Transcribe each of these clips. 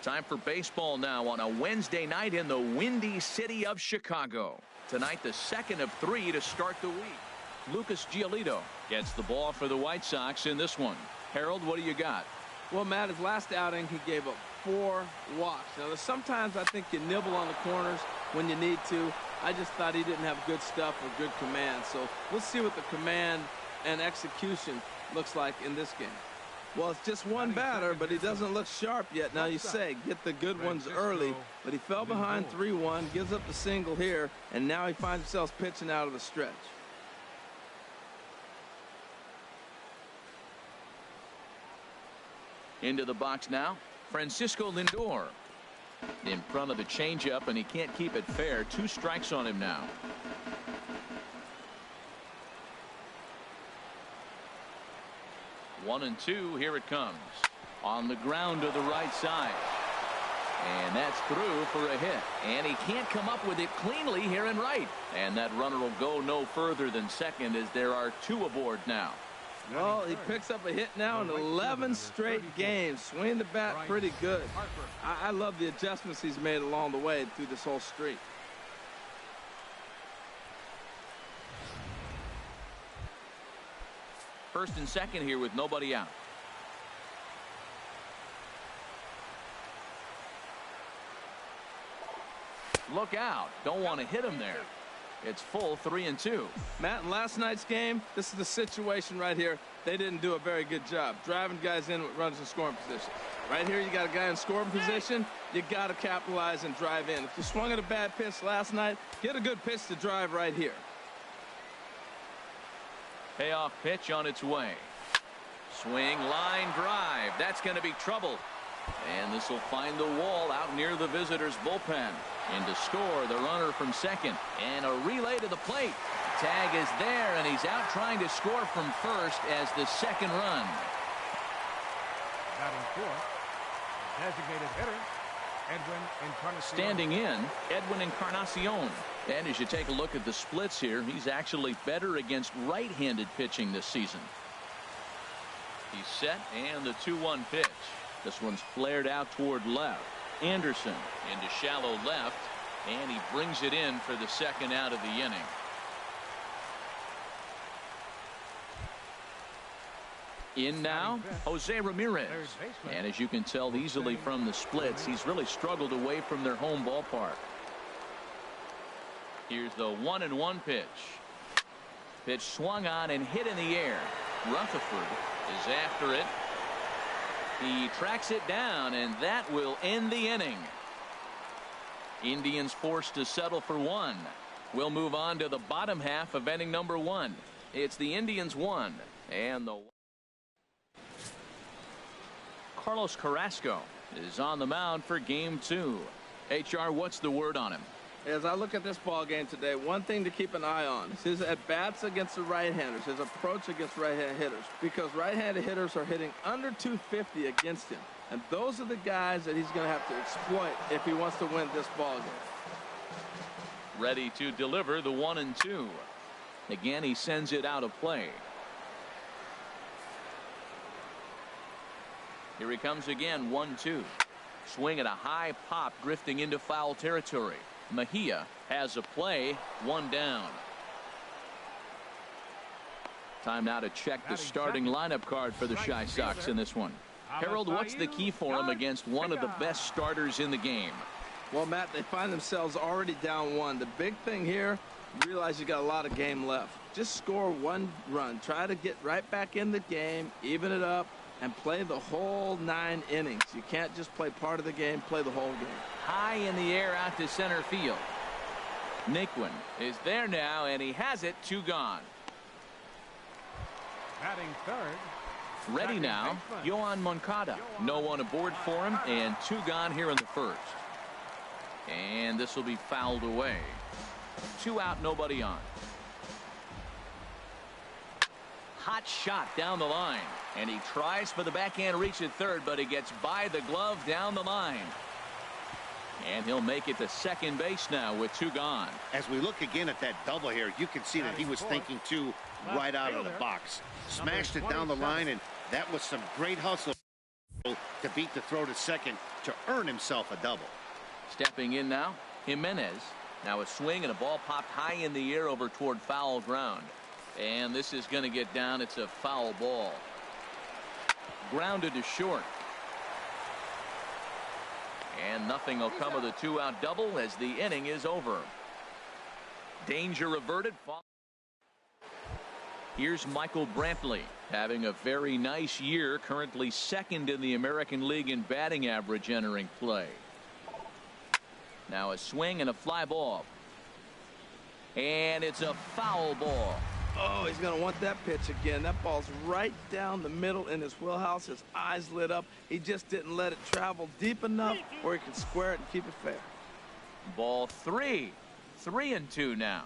Time for baseball now on a Wednesday night in the windy city of Chicago. Tonight, the second of 3 to start the week. Lucas Giolito gets the ball for the White Sox in this one. Harold, what do you got? Well, Matt, his last outing, he gave up 4 walks. Now, sometimes I think you nibble on the corners when you need to. I just thought he didn't have good stuff or good command. So let's see what the command and execution looks like in this game. Well, it's just one batter, but he doesn't look sharp yet. Now you say, get the good ones early, but he fell behind 3-1, gives up the single here, and now he finds himself pitching out of the stretch. Into the box now, Francisco Lindor. In front of the changeup, and he can't keep it fair. 2 strikes on him now. One and 2, here it comes. On the ground to the right side. And that's through for a hit. And he can't come up with it cleanly here in right. And that runner will go no further than second as there are 2 aboard now. Well, he picks up a hit now in 11 straight games. Swinging the bat pretty good. I love the adjustments he's made along the way through this whole streak. First and second here with nobody out. Look out. Don't want to hit him there. It's full 3-2. Matt, in last night's game, this is the situation right here. They didn't do a very good job driving guys in with runners in scoring position. Right here, you got a guy in scoring position. You got to capitalize and drive in. If you swung at a bad pitch last night, get a good pitch to drive right here. Payoff pitch on its way. Swing, line drive. That's going to be trouble. And this will find the wall out near the visitors' bullpen. In to score the runner from second. And a relay to the plate. Tag is there, and he's out trying to score from first as the second run. Batting fourth, designated hitter, Edwin Encarnacion. Standing in, Edwin Encarnacion. And as you take a look at the splits here, he's actually better against right-handed pitching this season. He's set, and the 2-1 pitch. This one's flared out toward left. Anderson into shallow left, and he brings it in for the second out of the inning. In now, Jose Ramirez. And as you can tell easily from the splits, he's really struggled away from their home ballpark. Here's the 1-1 pitch. Pitch swung on and hit in the air. Rutherford is after it. He tracks it down, and that will end the inning. Indians forced to settle for 1. We'll move on to the bottom half of inning number 1. It's the Indians 1 and the Carlos Carrasco is on the mound for game 2. HR, what's the word on him? As I look at this ball game today, one thing to keep an eye on is his at-bats against the right-handers, his approach against right-handed hitters, because right-handed hitters are hitting under 250 against him. And those are the guys that he's going to have to exploit if he wants to win this ball game. Ready to deliver the 1-2. Again, he sends it out of play. Here he comes again, 1-2. Swing at a high pop, drifting into foul territory. Mejia has a play, 1 down. Time now to check the starting lineup card for the Chi Sox in this one. Harold, what's the key for him against one of the best starters in the game? Well, Matt, they find themselves already down 1. The big thing here, realize you got a lot of game left. Just score 1 run. Try to get right back in the game, even it up, and play the whole 9 innings. You can't just play part of the game, play the whole game. High in the air out to center field. Naquin is there now, and he has it. 2 gone. Batting third. Ready now, Yohan Moncada. No one aboard for him, and 2 gone here in the first. And this will be fouled away. 2 out, nobody on. Hot shot down the line, and he tries for the backhand reach at third, but he gets by the glove down the line. And he'll make it to second base now with 2 gone. As we look again at that double here, you can see that he was thinking 2 right out of the box. Smashed it down the line, and that was some great hustle. to beat the throw to second to earn himself a double. Stepping in now, Jimenez. Now a swing and a ball popped high in the air over toward foul ground. And this is going to get down. It's a foul ball. Grounded to short. And nothing will come of the two-out double as the inning is over. Danger averted. Here's Michael Brantley having a very nice year, currently second in the American League in batting average entering play. Now a swing and a fly ball. And it's a foul ball. Oh, he's going to want that pitch again. That ball's right down the middle in his wheelhouse. His eyes lit up. He just didn't let it travel deep enough where he could square it and keep it fair. Ball 3. 3-2 now.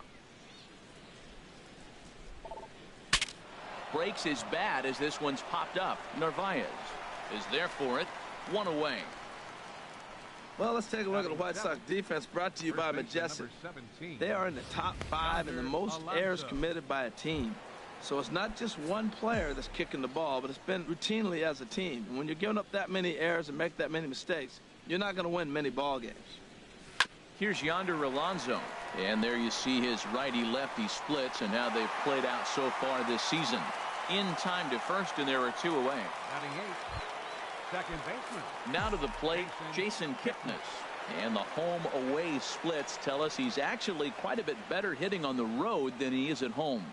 Breaks his bat as this one's popped up. Narvaez is there for it. One away. Well, let's take a look at the White Sox defense, brought to you by Majestic. They are in the top 5 in the most errors committed by a team. So it's not just one player that's kicking the ball, but it's been routinely as a team. And when you're giving up that many errors and make that many mistakes, you're not going to win many ball games. Here's Yonder Alonso. And there you see his righty-lefty splits and how they've played out so far this season. In time to first, and there are 2 away. Second baseman. Now to the plate, Jason Kipnis. And the home-away splits tell us he's actually quite a bit better hitting on the road than he is at home.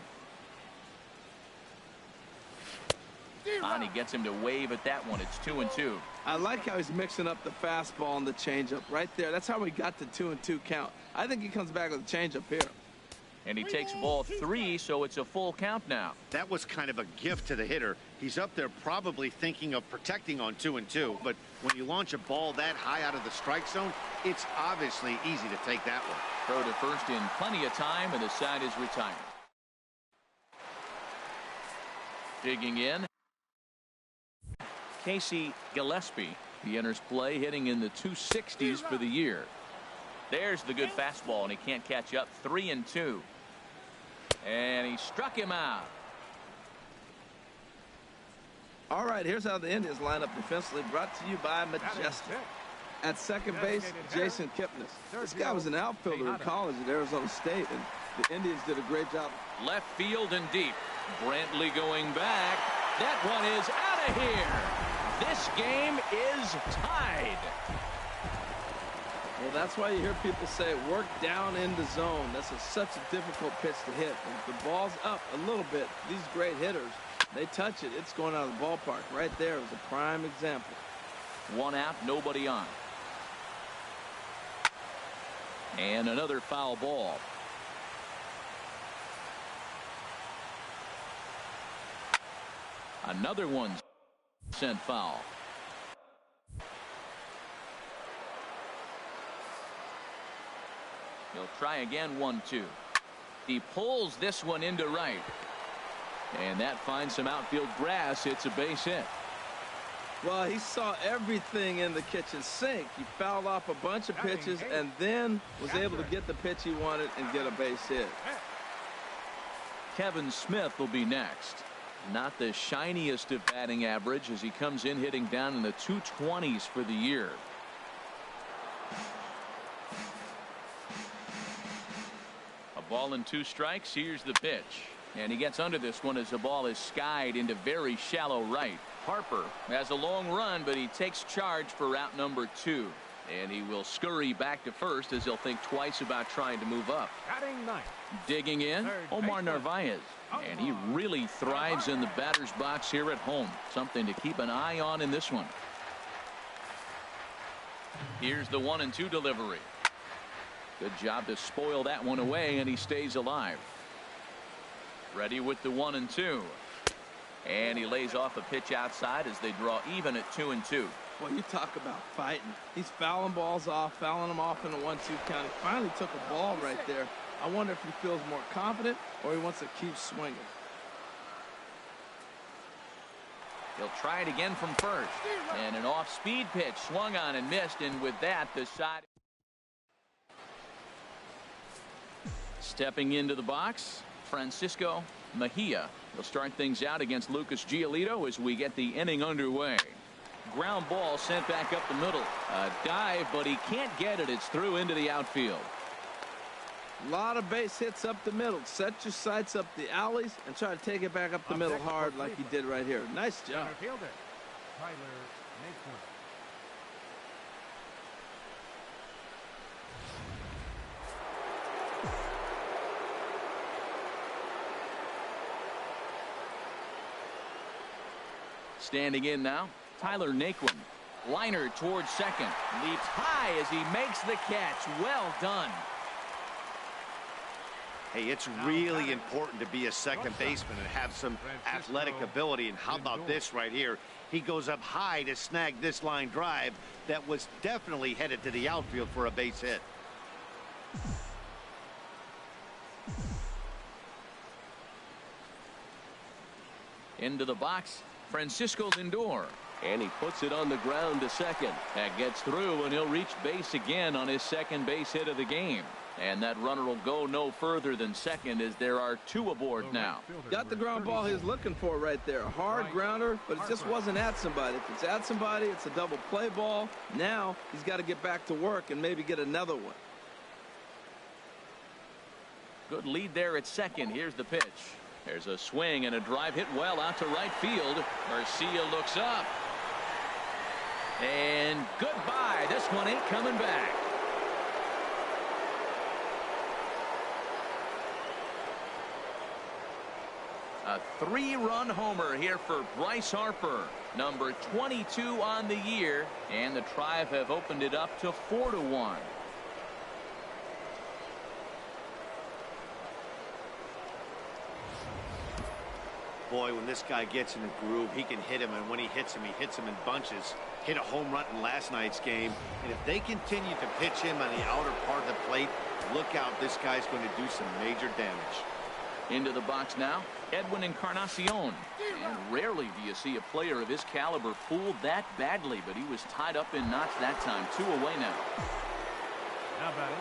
And he gets him to wave at that one. It's 2-2. I like how he's mixing up the fastball and the changeup right there. That's how we got the 2-2 count. I think he comes back with a changeup here. And he takes ball 3, so it's a full count now. That was kind of a gift to the hitter. He's up there probably thinking of protecting on 2-2, but when you launch a ball that high out of the strike zone, it's obviously easy to take that one. Throw to first in plenty of time, and the side is retired. Digging in, Casey Gillespie. He enters play hitting in the 260s for the year. There's the good fastball, and he can't catch up. 3-2. And he struck him out. All right, here's how the Indians line up defensively, brought to you by Majestic. At second base, Jason Kipnis. This guy was an outfielder in college at Arizona State, and the Indians did a great job. Left field and deep. Brantley going back. That one is out of here. This game is tied. Well, that's why you hear people say work down in the zone. That's such a difficult pitch to hit. If the ball's up a little bit, these great hitters, they touch it, it's going out of the ballpark. Right there is a prime example. 1 out, nobody on. And another foul ball. Another one sent foul. He'll try again. 1-2. He pulls this one into right. And that finds some outfield grass. It's a base hit. Well, he saw everything in the kitchen sink. He fouled off a bunch of pitches and then was able to get the pitch he wanted and get a base hit. Kevin Smith will be next. Not the shiniest of batting average as he comes in hitting down in the 220s for the year. A ball and 2 strikes. Here's the pitch. And he gets under this one as the ball is skied into very shallow right. Harper has a long run, but he takes charge for route number 2. And he will scurry back to first as he'll think twice about trying to move up. Digging in, Omar Narvaez. And he really thrives in the batter's box here at home. Something to keep an eye on in this one. Here's the 1-2 delivery. Good job to spoil that one away, and he stays alive. Ready with the 1-2. And he lays off a pitch outside as they draw even at 2-2. Well, you talk about fighting. He's fouling balls off, fouling them off in a 1-2 count. He finally took a ball right there. I wonder if he feels more confident or he wants to keep swinging. He'll try it again from first. And an off-speed pitch swung on and missed. And with that, the side. Stepping into the box, Francisco Mejia. He'll start things out against Lucas Giolito as we get the inning underway. Ground ball sent back up the middle. A dive, but he can't get it. It's through into the outfield. A lot of base hits up the middle. Set your sights up the alleys and try to take it back up the middle hard like he did right here. Nice job. Fielder, Tyler Naquin. Standing in now, Tyler Naquin. Liner towards second. Leaps high as he makes the catch. Well done. Hey, it's really important to be a second baseman and have some athletic ability. And how about this right here? He goes up high to snag this line drive that was definitely headed to the outfield for a base hit. Into the box, Francisco Lindor. And he puts it on the ground to second. That gets through, and he'll reach base again on his second base hit of the game. And that runner will go no further than second as there are two aboard now. Got the ground ball he was looking for right there. Hard grounder, but it just wasn't at somebody. If it's at somebody, it's a double play ball. Now he's got to get back to work and maybe get another one. Good lead there at second. Here's the pitch. There's a swing and a drive hit well out to right field. Garcia looks up. And goodbye. This one ain't coming back. A 3-run homer here for Bryce Harper, number 22 on the year, and the Tribe have opened it up to 4-1. Boy, when this guy gets in a groove, he can hit him, and when he hits him in bunches. Hit a home run in last night's game, and if they continue to pitch him on the outer part of the plate, look out, this guy's going to do some major damage. Into the box now, Edwin Encarnacion. And rarely do you see a player of his caliber fooled that badly, but he was tied up in knots that time. 2 away now. How about him?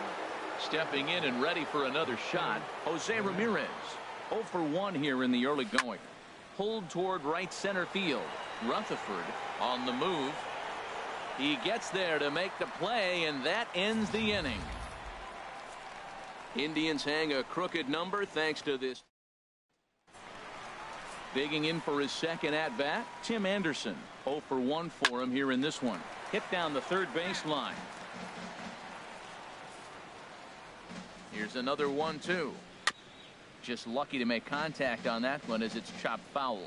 Stepping in and ready for another shot, Jose Ramirez. 0 for 1 here in the early going. Pulled toward right center field. Rutherford on the move. He gets there to make the play, and that ends the inning. Indians hang a crooked number thanks to this. Digging in for his second at-bat, Tim Anderson. 0 for 1 for him here in this one. Hit down the third baseline. Here's another 1-2. Just lucky to make contact on that one as it's chopped foul.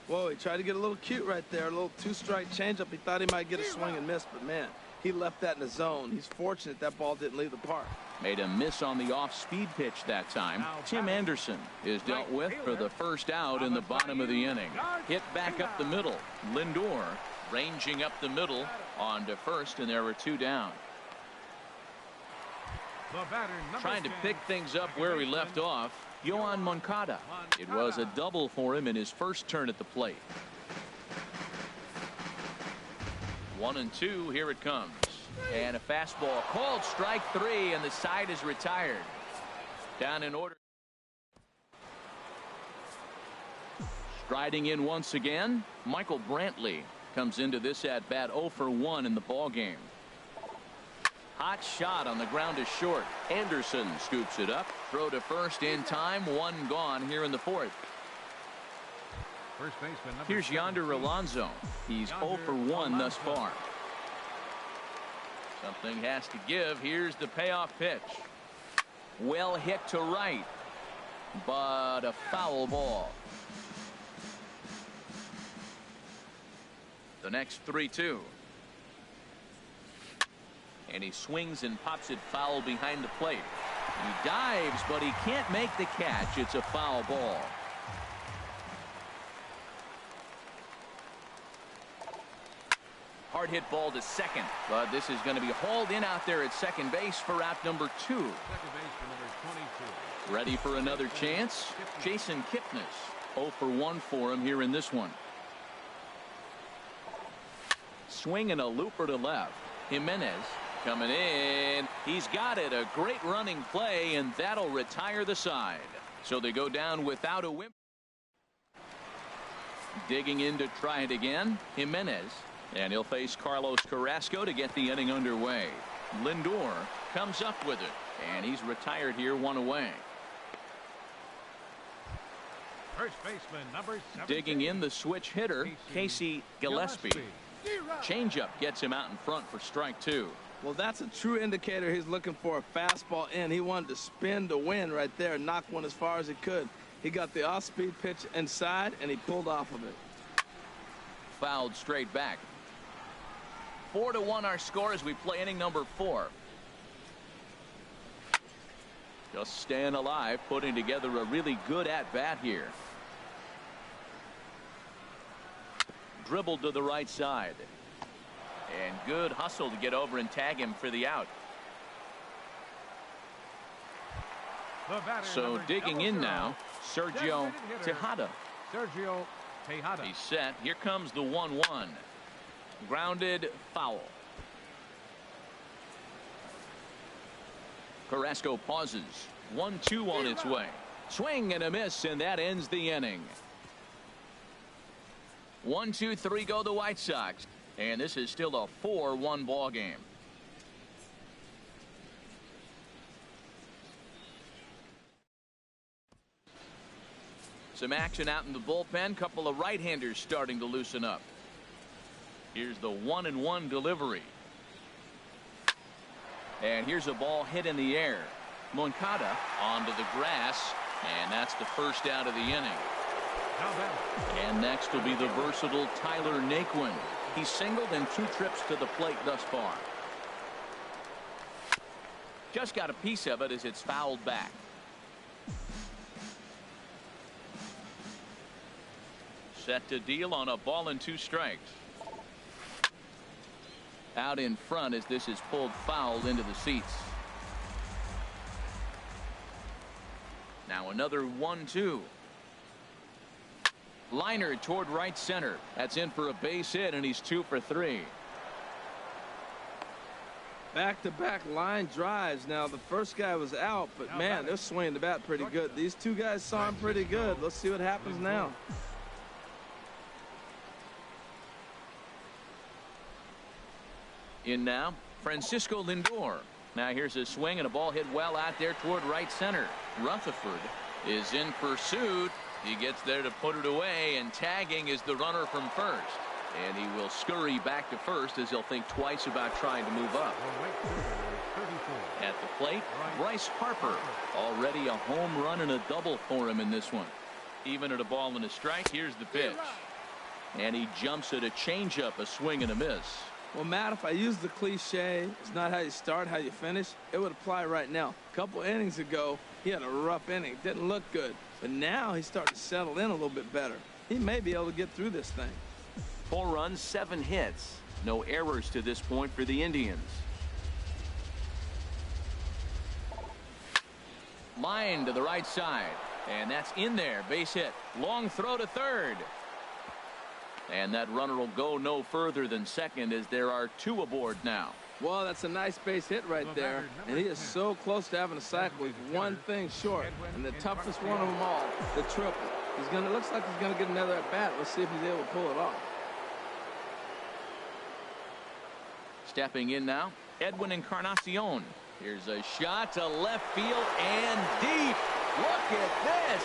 Whoa, he tried to get a little cute right there. A little 2-strike changeup. He thought he might get a swing and miss, but man, he left that in the zone. He's fortunate that ball didn't leave the park. Made a miss on the off-speed pitch that time. Tim Anderson is dealt with for the first out in the bottom of the inning. Hit back up the middle. Lindor ranging up the middle on to first, and there were 2 down. Trying to pick things up where we left off, Yohan Moncada. It was a double for him in his first turn at the plate. 1-2, here it comes. And a fastball called strike 3, and the side is retired. Down in order. Striding in once again, Michael Brantley comes into this at bat 0 for 1 in the ball game. Hot shot on the ground is short. Anderson scoops it up. Throw to first in time. 1 gone here in the 4th. First baseman, here's Yonder Alonso. He's 0 for 1 thus far. Something has to give. Here's the payoff pitch. Well hit to right, but a foul ball. The next 3-2. And he swings and pops it foul behind the plate. He dives, but he can't make the catch. It's a foul ball. Hard hit ball to second, but this is going to be hauled in out there at second base for out number 2. Second baseman, number 22. Ready for another chance? Jason Kipnis. 0 for 1 for him here in this one. Swing and a looper to left. Jimenez coming in. He's got it. A great running play, and that'll retire the side. So they go down without a win. Digging in to try it again. Jimenez And he'll face Carlos Carrasco to get the inning underway. Lindor comes up with it, and he's retired here, 1 away. First baseman, number 17. Digging in, the switch hitter, Casey Gillespie. Changeup gets him out in front for strike 2. Well, that's a true indicator he's looking for a fastball in. He wanted to spin to win right there and knock one as far as he could. He got the off-speed pitch inside, and he pulled off of it. Fouled straight back. 4-1 our score as we play inning number 4. Just staying alive, putting together a really good at-bat here. Dribbled to the right side. And good hustle to get over and tag him for the out. So digging in now, Sergio Tejada. Sergio Tejada. He's set. Here comes the 1-1. Grounded foul. Carrasco pauses. 1-2 on its way. Swing and a miss, and that ends the inning. 1-2-3 go the White Sox. And this is still a 4-1 ball game. Some action out in the bullpen. Couple of right-handers starting to loosen up. Here's the 1-1 delivery. And here's a ball hit in the air. Moncada onto the grass, and that's the first out of the inning. And next will be the versatile Tyler Naquin. He's singled in 2 trips to the plate thus far. Just got a piece of it as it's fouled back. Set to deal on a ball and 2 strikes. Out in front as this is pulled foul into the seats. Now another 1-2. Liner toward right center. That's in for a base hit, and he's 2 for 3. Back-to-back line drives. Now the first guy was out, but man, they're swinging the bat pretty good. These 2 guys saw him pretty good. Let's see what happens now. In now, Francisco Lindor. Now here's a swing and a ball hit well out there toward right center. Rutherford is in pursuit. He gets there to put it away, and tagging is the runner from first. And he will scurry back to first as he'll think twice about trying to move up. At the plate, Bryce Harper. Already a home run and a double for him in this one. Even at a ball and a strike, here's the pitch. And he jumps at a changeup, a swing and a miss. Well, Matt, if I use the cliche, it's not how you start, how you finish, it would apply right now. A couple innings ago, he had a rough inning. Didn't look good. But now he's starting to settle in a little bit better. He may be able to get through this thing. 4 runs, 7 hits. No errors to this point for the Indians. Line to the right side. And that's in there. Base hit. Long throw to third. And that runner will go no further than second as there are 2 aboard now. Well, that's a nice base hit right there. And he is so close to having a cycle. He's one thing short. And the toughest one of them all, the triple. Looks like he's going to get another at bat. Let's see if he's able to pull it off. Stepping in now, Edwin Encarnacion. Here's a shot to left field and deep. Look at this.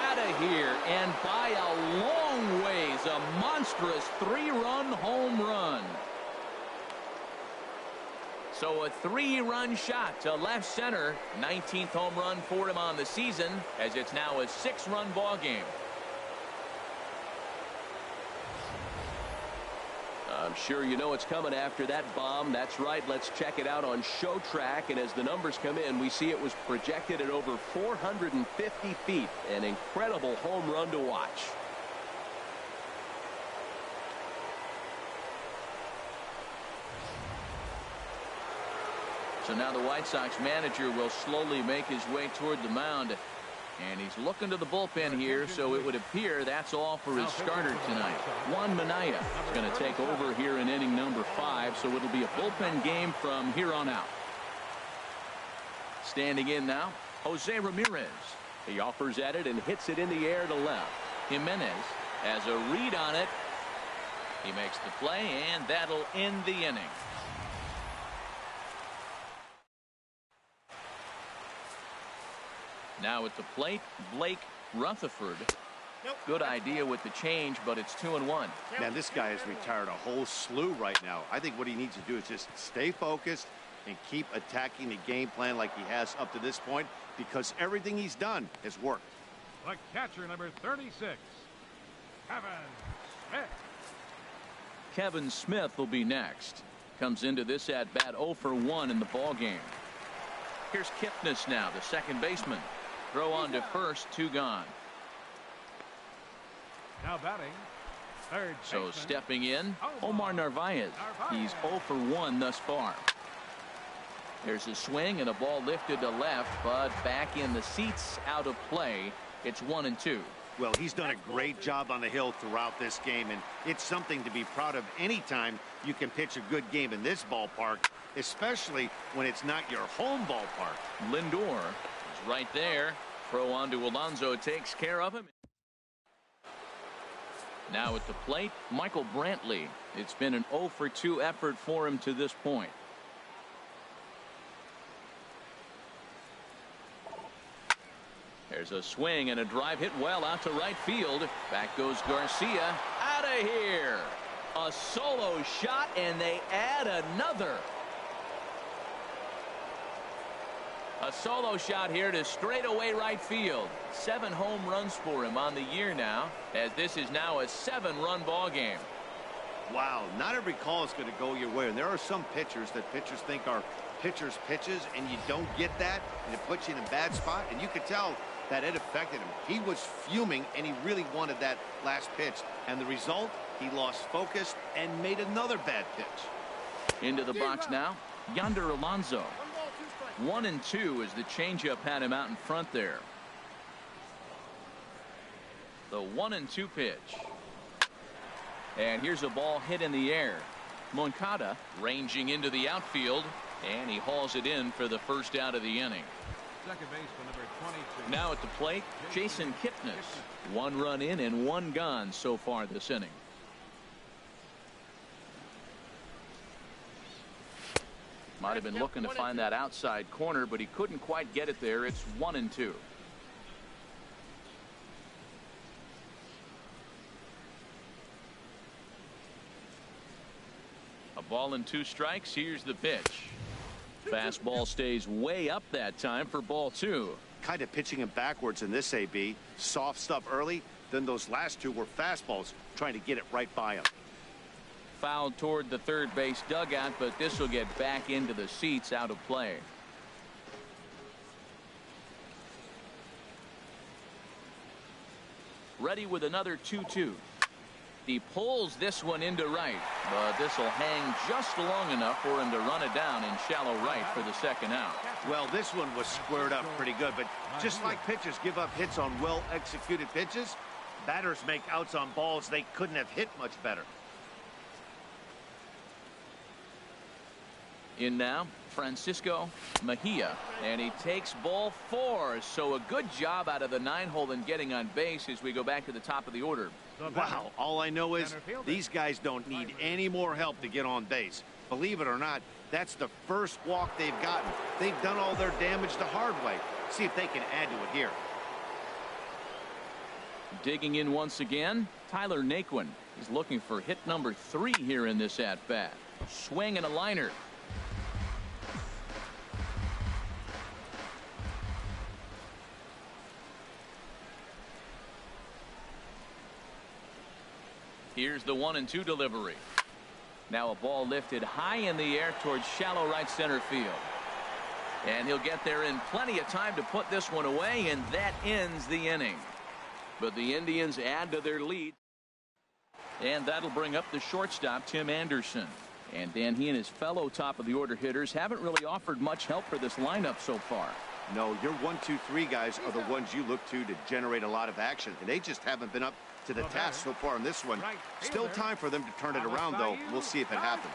Out of here and by a long ways. A monstrous 3-run home run. So a 3-run shot to left center. 19th home run for him on the season, as it's now a 6-run ball game. I'm sure you know it's coming after that bomb. That's right. Let's check it out on Show Track. And as the numbers come in, we see it was projected at over 450 feet. An incredible home run to watch. So now the White Sox manager will slowly make his way toward the mound. And he's looking to the bullpen here, so it would appear that's all for his starter tonight. Juan Minaya is going to take over here in inning number 5, so it'll be a bullpen game from here on out. Standing in now, Jose Ramirez. He offers at it and hits it in the air to left. Jimenez has a read on it. He makes the play, and that'll end the inning. Now at the plate, Blake Rutherford. Good idea with the change, but it's 2-1. Man, this guy has retired a whole slew right now. I think what he needs to do is just stay focused and keep attacking the game plan like he has up to this point, because everything he's done has worked. The catcher, number 36, Kevin Smith. Kevin Smith will be next. Comes into this at bat 0 for 1 in the ball game. Here's Kipnis now, the second baseman. Throw on to first, 2 gone. Now batting, third So baseman, stepping in, Omar Narvaez. He's 0 for 1 thus far. There's a swing and a ball lifted to left, but back in the seats, out of play. It's 1-2. Well, he's done a great job on the hill throughout this game, and it's something to be proud of anytime you can pitch a good game in this ballpark, especially when it's not your home ballpark. Lindor is right there. Throw on to Alonso takes care of him. Now at the plate, Michael Brantley. It's been an 0 for 2 effort for him to this point. There's a swing and a drive hit well out to right field. Back goes Garcia. Out of here. A solo shot, and they add another. A solo shot here to straightaway right field. 7 home runs for him on the year now, as this is now a 7-run ball game. Wow, not every call is going to go your way, and there are some pitchers that pitchers think are pitchers' pitches, and you don't get that, and it puts you in a bad spot, and you could tell that it affected him. He was fuming, and he really wanted that last pitch, and the result, he lost focus and made another bad pitch. Into the box now, Yonder Alonso. 1-2 as the changeup had him out in front there. The 1-2 pitch. And here's a ball hit in the air. Moncada ranging into the outfield, and he hauls it in for the first out of the inning. second baseman, number 22. Now at the plate, Jason Kipnis. 1 run in and 1 gone so far this inning. Might have been looking to find that outside corner, but he couldn't quite get it there. It's 1-2. A ball and 2 strikes. Here's the pitch. Fastball stays way up that time for ball 2. Kind of pitching him backwards in this AB. Soft stuff early, then those last 2 were fastballs, trying to get it right by him. Fouled toward the third base dugout, but this will get back into the seats, out of play. Ready with another 2-2. He pulls this one into right, but this will hang just long enough for him to run it down in shallow right for the second out. Well, this one was squared up pretty good, but just like pitchers give up hits on well-executed pitches, batters make outs on balls they couldn't have hit much better. In now, Francisco Mejia, and he takes ball 4. So a good job out of the 9-hole in getting on base as we go back to the top of the order. Wow, all I know is these guys don't need any more help to get on base. Believe it or not, that's the first walk they've gotten. They've done all their damage the hard way. See if they can add to it here. Digging in once again, Tyler Naquin is looking for hit number 3 here in this at-bat. Swing and a liner. Here's the 1-2 delivery. Now a ball lifted high in the air towards shallow right center field. And he'll get there in plenty of time to put this one away, and that ends the inning. But the Indians add to their lead. And that'll bring up the shortstop, Tim Anderson. And Dan, he and his fellow top of the order hitters haven't really offered much help for this lineup so far. No, your 1, 2, 3 guys are the ones you look to generate a lot of action, and they just haven't been up to the task so far in this one. Still time for them to turn it around, though. We'll see if it happens.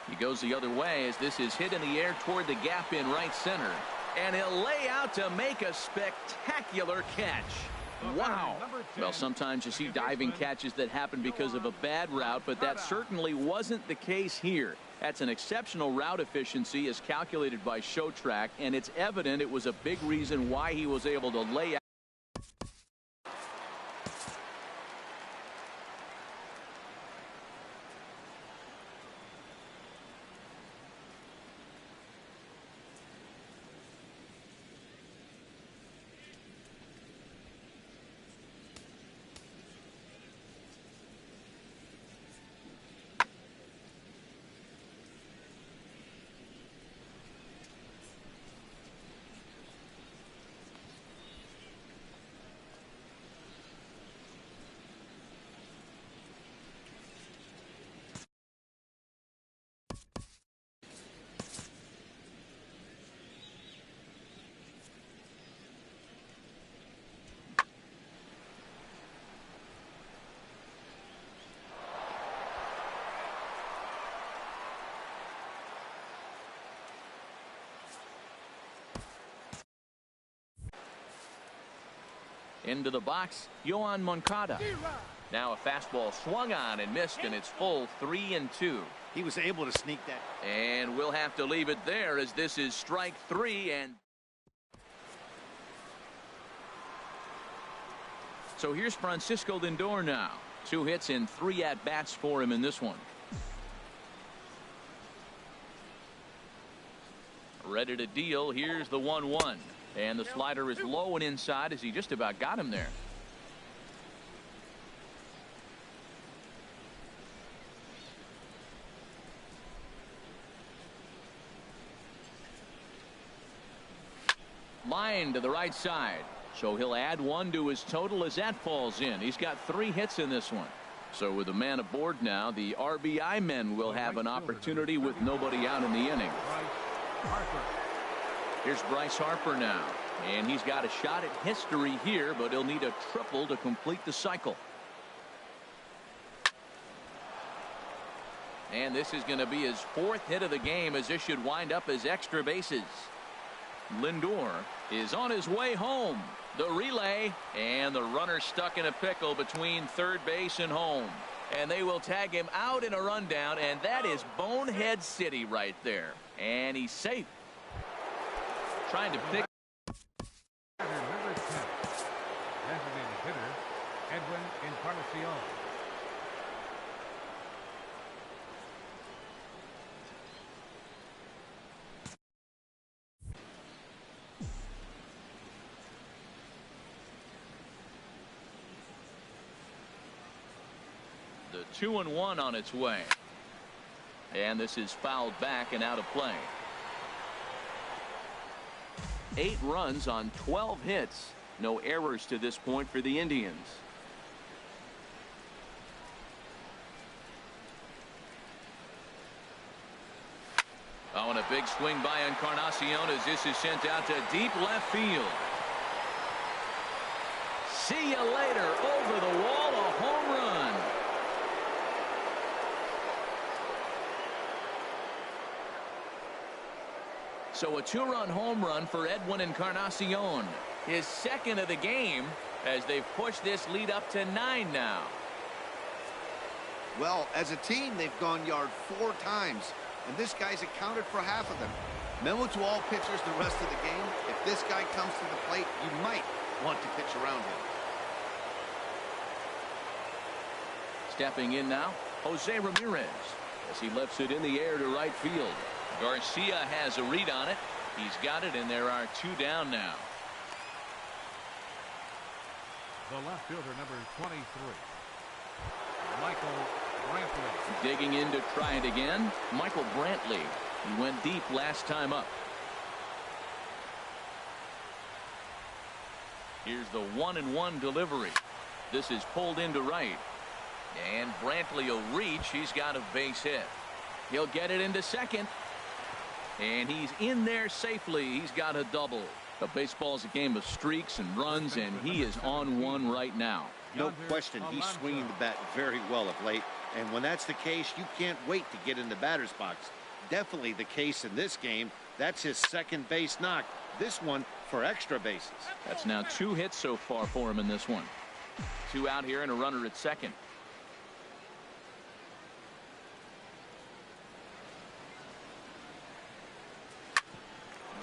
He goes the other way as this is hit in the air toward the gap in right center. And he'll lay out to make a spectacular catch. Wow. Well, sometimes you see diving catches that happen because of a bad route, but that certainly wasn't the case here. That's an exceptional route efficiency as calculated by ShowTrack, and it's evident it was a big reason why he was able to lay out. Into the box, Yohan Moncada. Now a fastball swung on and missed, and it's full 3-2. He was able to sneak that. And we'll have to leave it there as this is strike 3. And so here's Francisco Lindor now. 2 hits and 3 at-bats for him in this one. Ready to deal. Here's the 1-1. And the slider is low and inside as he just about got him there. Line to the right side. So he'll add 1 to his total as that falls in. He's got 3 hits in this one. So with a man aboard now, the RBI men will have an opportunity with nobody out in the inning. Here's Bryce Harper now, and he's got a shot at history here, but he'll need a triple to complete the cycle. And this is going to be his 4th hit of the game, as this should wind up as extra bases. Lindor is on his way home. The relay, and the runner stuck in a pickle between third base and home. And they will tag him out in a rundown, and that is Bonehead City right there. And he's safe. Trying to pick. Number 10, designated hitter, Edwin Encarnacion. The 2-1 on its way. And this is fouled back and out of play. 8 runs on 12 hits. No errors to this point for the Indians. Oh, and a big swing by Encarnacion as this is sent out to deep left field. See you later. Over the wall, a home run. So a 2-run home run for Edwin Encarnacion. His 2nd of the game as they've pushed this lead up to 9 now. Well, as a team, they've gone yard 4 times, and this guy's accounted for half of them. Memo to all pitchers the rest of the game: if this guy comes to the plate, you might want to pitch around him. Stepping in now, Jose Ramirez as he lifts it in the air to right field. Garcia has a read on it. He's got it, and there are 2 down now. The left fielder, number 23, Michael Brantley. Digging in to try it again, Michael Brantley. He went deep last time up. Here's the 1-1 delivery. This is pulled into right. And Brantley will reach. He's got a base hit. He'll get it into second. And he's in there safely. He's got a double. The baseball's a game of streaks and runs, and he is on one right now. No question, he's swinging the bat very well of late. And when that's the case, you can't wait to get in the batter's box. Definitely the case in this game. That's his 2nd base knock. This one for extra bases. That's now 2 hits so far for him in this one. 2 out here and a runner at second.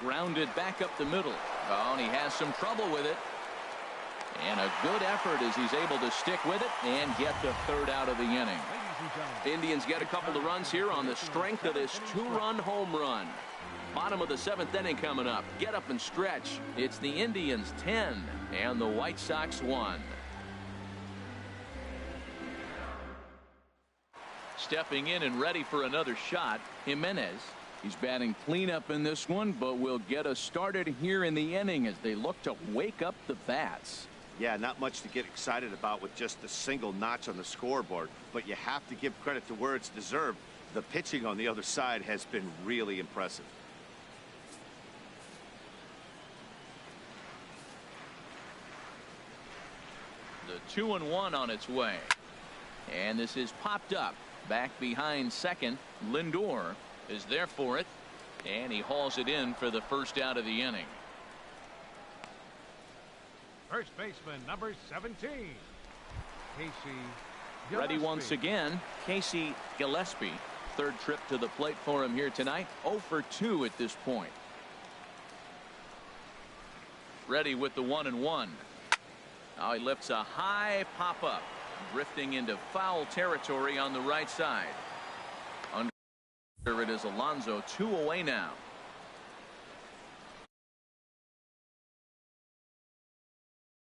Grounded back up the middle. Oh, and he has some trouble with it. And a good effort as he's able to stick with it and get the 3rd out of the inning. Indians get a couple of runs here on the strength of this 2-run home run. Bottom of the 7th inning coming up. Get up and stretch. It's the Indians 10 and the White Sox 1. Stepping in and ready for another shot, Jimenez. He's batting cleanup in this one, but will get us started here in the inning as they look to wake up the bats. Yeah, not much to get excited about with just a single notch on the scoreboard, but you have to give credit to where it's deserved. The pitching on the other side has been really impressive. The 2-1 on its way. And this is popped up. Back behind second. Lindor is there for it. And he hauls it in for the 1st out of the inning. First baseman, number 17, Casey Gillespie. Ready once again, Casey Gillespie. 3rd trip to the plate for him here tonight. 0 for 2 at this point. Ready with the 1-1. Now he lifts a high pop-up. Drifting into foul territory on the right side. Under it is Alonso, 2 away now.